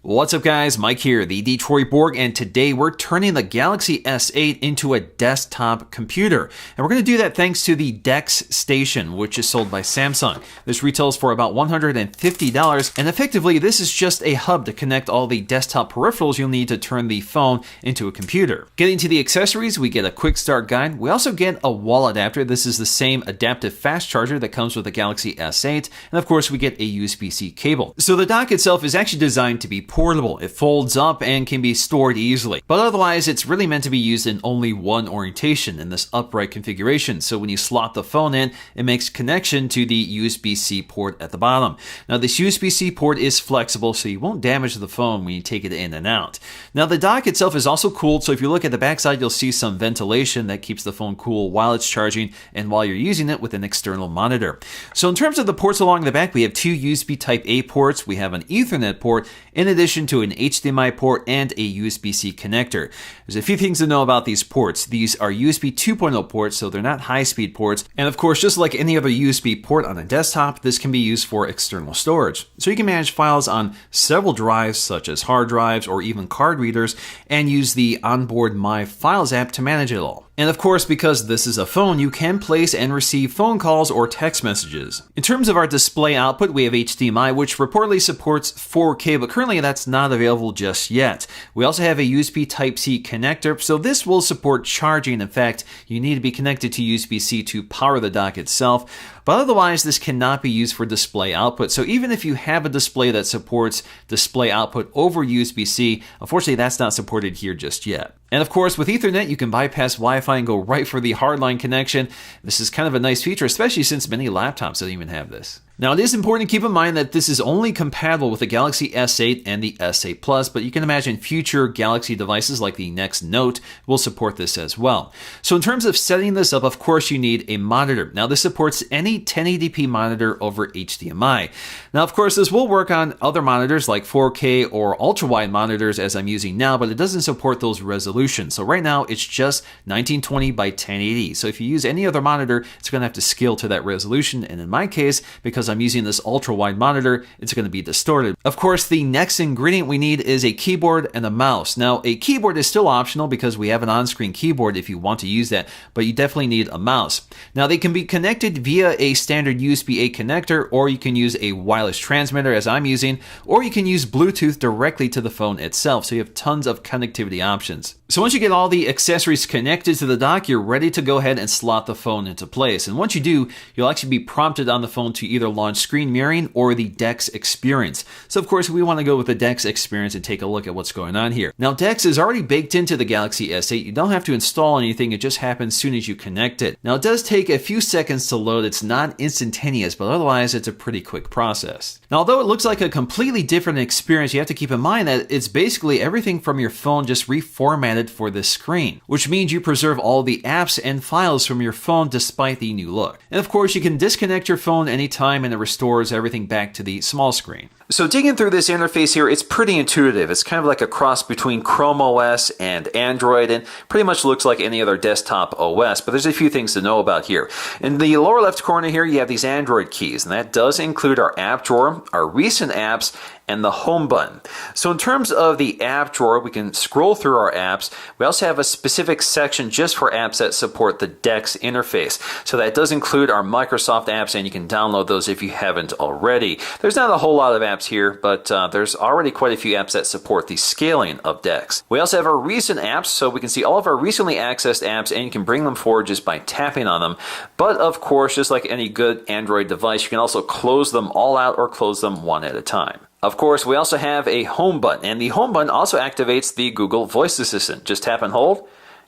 What's up guys, Mike here, the Detroit Borg, and today we're turning the Galaxy S8 into a desktop computer. And we're going to do that thanks to the DeX Station, which is sold by Samsung. This retails for about $150, and effectively this is just a hub to connect all the desktop peripherals you'll need to turn the phone into a computer. Getting to the accessories, we get a quick start guide. We also get a wall adapter. This is the same adaptive fast charger that comes with the Galaxy S8, and of course we get a USB-C cable. So the dock itself is actually designed to be portable. It folds up and can be stored easily. But otherwise, it's really meant to be used in only one orientation in this upright configuration. So when you slot the phone in, it makes connection to the USB-C port at the bottom. Now this USB-C port is flexible, so you won't damage the phone when you take it in and out. Now the dock itself is also cooled, so if you look at the backside, you'll see some ventilation that keeps the phone cool while it's charging and while you're using it with an external monitor. So in terms of the ports along the back, we have two USB Type-A ports, we have an Ethernet port, in addition to an HDMI port and a USB-C connector. There's a few things to know about these ports. These are USB 2.0 ports, so they're not high-speed ports. And of course, just like any other USB port on a desktop, this can be used for external storage. So you can manage files on several drives, such as hard drives or even card readers, and use the onboard My Files app to manage it all. And of course, because this is a phone, you can place and receive phone calls or text messages. In terms of our display output, we have HDMI, which reportedly supports 4K, but currently that's not available just yet. We also have a USB Type-C connector, so this will support charging. In fact, you need to be connected to USB-C to power the dock itself. But otherwise, this cannot be used for display output. So even if you have a display that supports display output over USB-C, unfortunately that's not supported here just yet. And of course, with Ethernet, you can bypass Wi-Fi and go right for the hardline connection. This is kind of a nice feature, especially since many laptops don't even have this. Now, it is important to keep in mind that this is only compatible with the Galaxy S8 and the S8 Plus, but you can imagine future Galaxy devices like the next Note will support this as well. So in terms of setting this up, of course, you need a monitor. Now, this supports any 1080p monitor over HDMI. Now, of course, this will work on other monitors like 4K or ultra-wide monitors as I'm using now, but it doesn't support those resolutions. So right now, it's just 1920 by 1080. So if you use any other monitor, it's going to have to scale to that resolution. And in my case, because I'm using this ultra-wide monitor, it's going to be distorted. Of course, the next ingredient we need is a keyboard and a mouse. Now, a keyboard is still optional because we have an on-screen keyboard if you want to use that, but you definitely need a mouse. Now, they can be connected via a standard USB-A connector, or you can use a wireless transmitter as I'm using, or you can use Bluetooth directly to the phone itself, so you have tons of connectivity options. So once you get all the accessories connected to the dock, you're ready to go ahead and slot the phone into place. And once you do, you'll actually be prompted on the phone to either launch screen mirroring or the DeX Experience. So of course, we want to go with the DeX Experience and take a look at what's going on here. Now, DeX is already baked into the Galaxy S8. You don't have to install anything. It just happens as soon as you connect it. Now, it does take a few seconds to load. It's not instantaneous, but otherwise it's a pretty quick process. Now, although it looks like a completely different experience, you have to keep in mind that it's basically everything from your phone just reformatted for this screen, which means you preserve all the apps and files from your phone despite the new look. And of course, you can disconnect your phone anytime and it restores everything back to the small screen. So digging through this interface here, it's pretty intuitive. It's kind of like a cross between Chrome OS and Android, and pretty much looks like any other desktop OS, but there's a few things to know about here. In the lower left corner here, you have these Android keys, and that does include our app drawer, our recent apps, and the home button. So in terms of the app drawer, we can scroll through our apps. We also have a specific section just for apps that support the DeX interface. So that does include our Microsoft apps, and you can download those if you haven't already. There's not a whole lot of apps here, but there's already quite a few apps that support the scaling of DeX. We also have our recent apps, so we can see all of our recently accessed apps, and you can bring them forward just by tapping on them. But of course, just like any good Android device, you can also close them all out or close them one at a time. Of course, we also have a home button, and the home button also activates the Google Voice Assistant. Just tap and hold,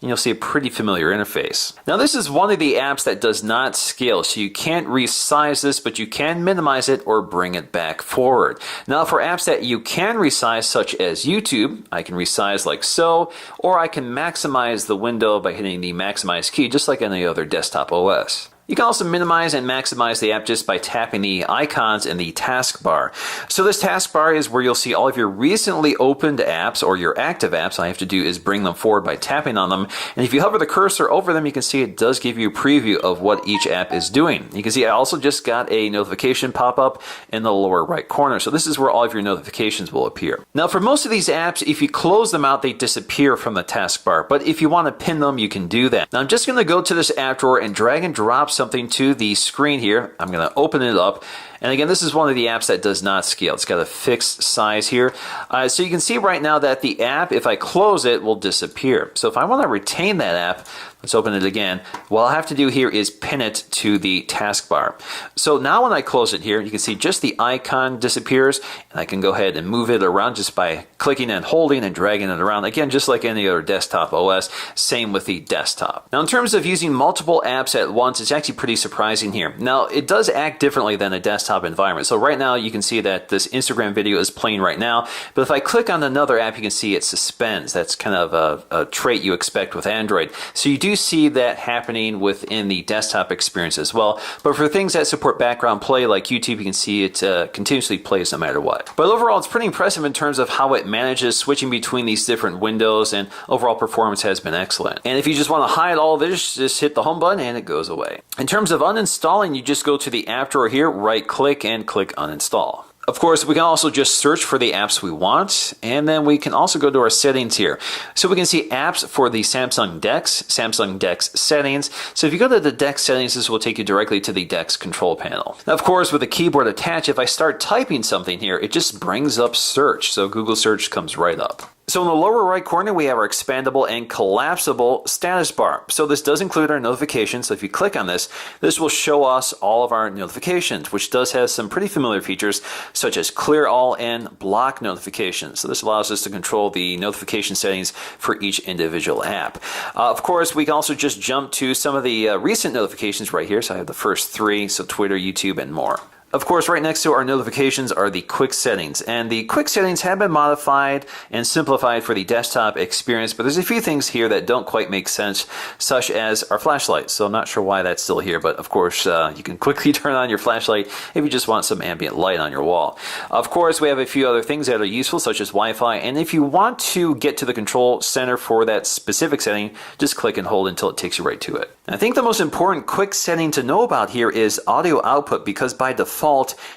and you'll see a pretty familiar interface. Now, this is one of the apps that does not scale, so you can't resize this, but you can minimize it or bring it back forward. Now, for apps that you can resize, such as YouTube, I can resize like so, or I can maximize the window by hitting the maximize key, just like any other desktop OS. You can also minimize and maximize the app just by tapping the icons in the taskbar. So this taskbar is where you'll see all of your recently opened apps or your active apps. All you have to do is bring them forward by tapping on them. And if you hover the cursor over them, you can see it does give you a preview of what each app is doing. You can see I also just got a notification pop up in the lower right corner. So this is where all of your notifications will appear. Now for most of these apps, if you close them out, they disappear from the taskbar. But if you want to pin them, you can do that. Now I'm just going to go to this app drawer and drag and drop something to the screen here. I'm going to open it up. And again, this is one of the apps that does not scale. It's got a fixed size here. So you can see right now that the app, if I close it, will disappear. So if I want to retain that app, let's open it again. What I'll have to do here is pin it to the taskbar. So now when I close it here, you can see just the icon disappears. And I can go ahead and move it around just by clicking and holding and dragging it around. Again, just like any other desktop OS, same with the desktop. Now in terms of using multiple apps at once, it's actually pretty surprising here. Now it does act differently than a desktop environment. So right now you can see that this Instagram video is playing right now, but if I click on another app, you can see it suspends. That's kind of a trait you expect with Android. So you do see that happening within the desktop experience as well. But for things that support background play like YouTube, you can see it continuously plays no matter what. But overall, it's pretty impressive in terms of how it manages switching between these different windows, and overall performance has been excellent. And if you just want to hide all of this, just hit the home button and it goes away. In terms of uninstalling, you just go to the app drawer here, right click and click uninstall. Of course, we can also just search for the apps we want, and then we can also go to our settings here. So we can see apps for the Samsung DeX settings. So if you go to the DeX settings, this will take you directly to the DeX control panel. Now, of course, with the keyboard attached, if I start typing something here, it just brings up search. So Google search comes right up. So in the lower right corner, we have our expandable and collapsible status bar. So this does include our notifications. So if you click on this, this will show us all of our notifications, which does have some pretty familiar features, such as clear all and block notifications. So this allows us to control the notification settings for each individual app. Of course, we can also just jump to some of the recent notifications right here. So I have the first three, so Twitter, YouTube, and more. Of course, right next to our notifications are the quick settings, and the quick settings have been modified and simplified for the desktop experience, but there's a few things here that don't quite make sense, such as our flashlight. So I'm not sure why that's still here, but of course you can quickly turn on your flashlight if you just want some ambient light on your wall. Of course, we have a few other things that are useful, such as Wi-Fi, and if you want to get to the control center for that specific setting, just click and hold until it takes you right to it. I think the most important quick setting to know about here is audio output, because by default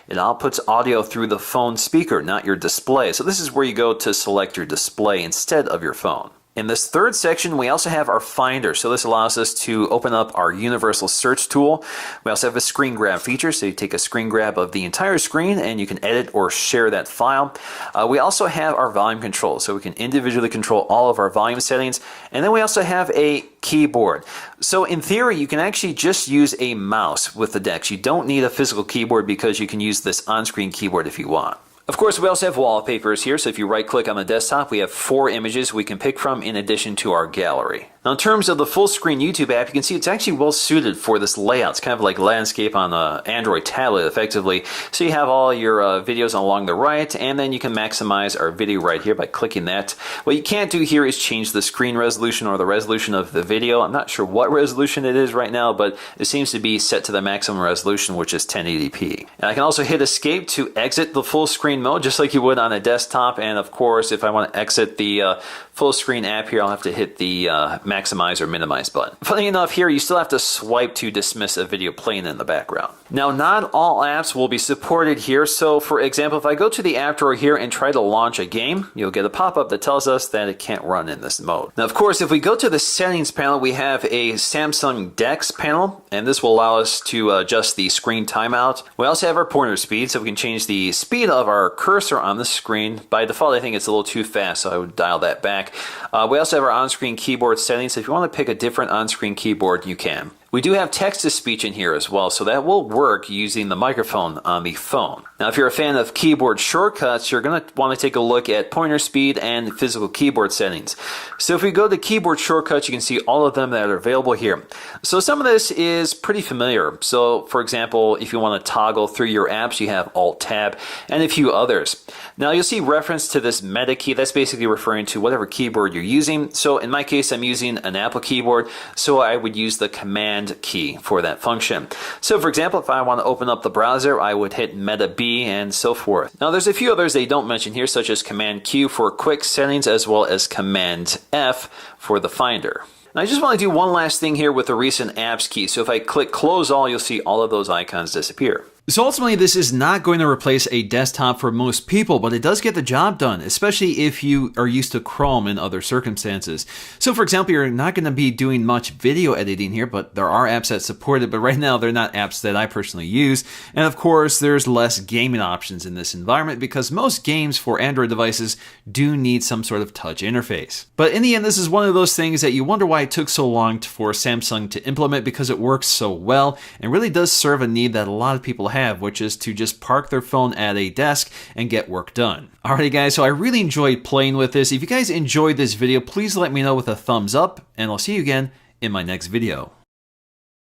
it outputs audio through the phone speaker, not your display. So this is where you go to select your display instead of your phone. In this third section, we also have our Finder. So this allows us to open up our universal search tool. We also have a screen grab feature. So you take a screen grab of the entire screen and you can edit or share that file. We also have our volume control. So we can individually control all of our volume settings. And then we also have a keyboard. So in theory, you can actually just use a mouse with the DeX. You don't need a physical keyboard because you can use this on-screen keyboard if you want. Of course, we also have wallpapers here, so if you right-click on the desktop, we have 4 images we can pick from in addition to our gallery. Now, in terms of the full-screen YouTube app, you can see it's actually well-suited for this layout. It's kind of like landscape on an Android tablet, effectively. So you have all your videos along the right, and then you can maximize our video right here by clicking that. What you can't do here is change the screen resolution or the resolution of the video. I'm not sure what resolution it is right now, but it seems to be set to the maximum resolution, which is 1080p. And I can also hit escape to exit the full-screen mode, just like you would on a desktop. And of course, if I want to exit the full screen app here, I'll have to hit the maximize or minimize button. Funny enough, here you still have to swipe to dismiss a video playing in the background. Now, not all apps will be supported here. So for example, if I go to the app drawer here and try to launch a game, you'll get a pop-up that tells us that it can't run in this mode. Now, of course, if we go to the settings panel, we have a Samsung DeX panel, and this will allow us to adjust the screen timeout. We also have our pointer speed, so we can change the speed of our cursor on the screen. By default, I think it's a little too fast, so I would dial that back. We also have our on-screen keyboard settings. So if you want to pick a different on-screen keyboard, you can. We do have text-to-speech in here as well, so that will work using the microphone on the phone. Now, if you're a fan of keyboard shortcuts, you're going to want to take a look at pointer speed and physical keyboard settings. So if we go to keyboard shortcuts, you can see all of them that are available here. So some of this is pretty familiar. So for example, if you want to toggle through your apps, you have Alt-Tab and a few others. Now you'll see reference to this meta key. That's basically referring to whatever keyboard you're using. So in my case, I'm using an Apple keyboard, so I would use the Command Command key for that function. So for example, if I want to open up the browser, I would hit Meta B and so forth. Now there's a few others they don't mention here, such as Command Q for quick settings, as well as Command F for the Finder. Now I just want to do one last thing here with the recent apps key. So if I click close all, you'll see all of those icons disappear. So ultimately, this is not going to replace a desktop for most people, but it does get the job done, especially if you are used to Chrome in other circumstances. So for example, you're not going to be doing much video editing here, but there are apps that support it, but right now they're not apps that I personally use. And of course, there's less gaming options in this environment because most games for Android devices do need some sort of touch interface. But in the end, this is one of those things that you wonder why it took so long for Samsung to implement, because it works so well and really does serve a need that a lot of people have, which is to just park their phone at a desk and get work done. Alrighty guys, so I really enjoyed playing with this. If you guys enjoyed this video, please let me know with a thumbs up, and I'll see you again in my next video.